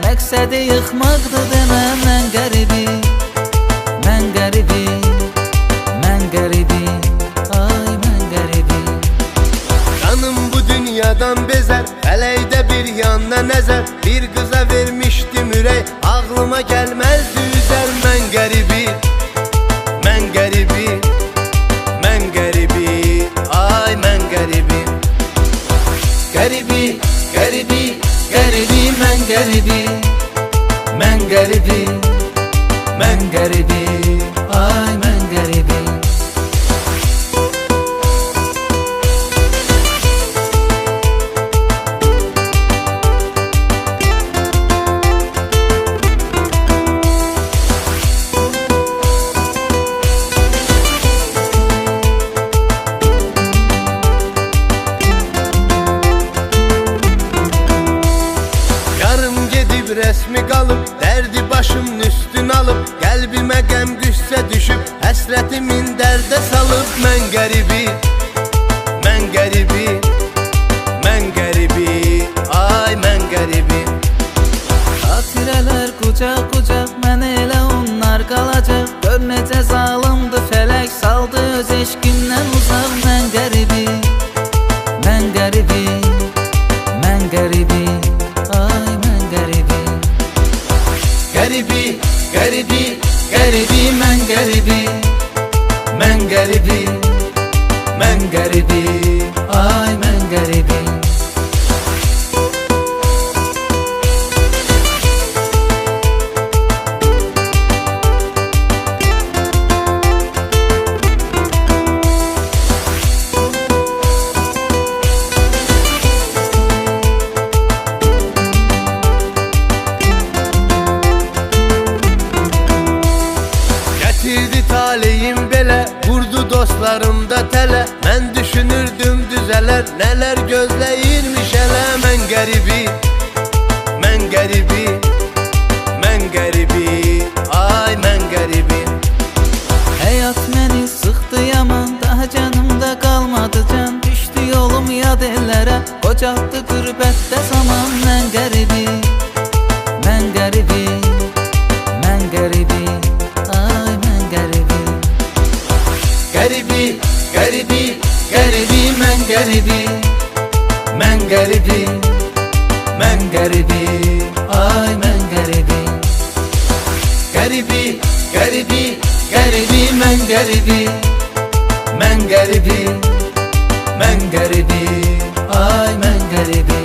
məqsədi yıxmaqdır demə. Mən qəribi, mən qəribi, mən qəribi, ay mən qəribi. Canım bu dünyadan bezer, fələkdə bir yanına nəzər. Bir qıza vermişdim ürək, ağlıma gəlməzdi üzər. Mən qəribi, mən qəribi, mən qəribi, ay mən qəribi. Qəribi, qəribi, qəribi, mən qəribi, mən qəribi, mən qəribi, ay mən qəribi. Resmi qalıb, dərdi başımın üstün alıb. Qəlbimə qəm qüssə düşüb, həsrətimin dərdə salıb. Mən qəribi, mən qəribi, mən qəribi, ay mən qəribi. Xatirələr qucaq qucaq, mən elə onlar qalacaq. Gör necə zalımdı fələk, saldı öz eşqindən uzaq. Mən qəribi, mən qəribi, mən qəribi, ay mən qəribi. Qəribi, qəribi, qəribi, mən qəribi, mən qəribi, mən qəribi, ay mən qəribi. Getirdi taleyim belə, vurdu dostlarımda tələ. Mən düşünürdüm düzələr, nələr gözləyirmiş hələ. Mən qəribi, mən qəribi, mən qəribi, ay mən qəribi. Həyat məni sıxdı yaman, daha canımda qalmadı can. Düşdü yolum yad ellərə, qocaqdı qürbətdə zaman. Mən qəribi, mən qəribi, mən qəribi, ay mən qəribi. Qəribi, qəribi, qəribi, mən qəribi, mən qəribi, mən qəribi, ay mən qəribi. Qəribi, qəribi, qəribi, mən qəribi, mən qəribi, mən qəribi, ay mən qəribi.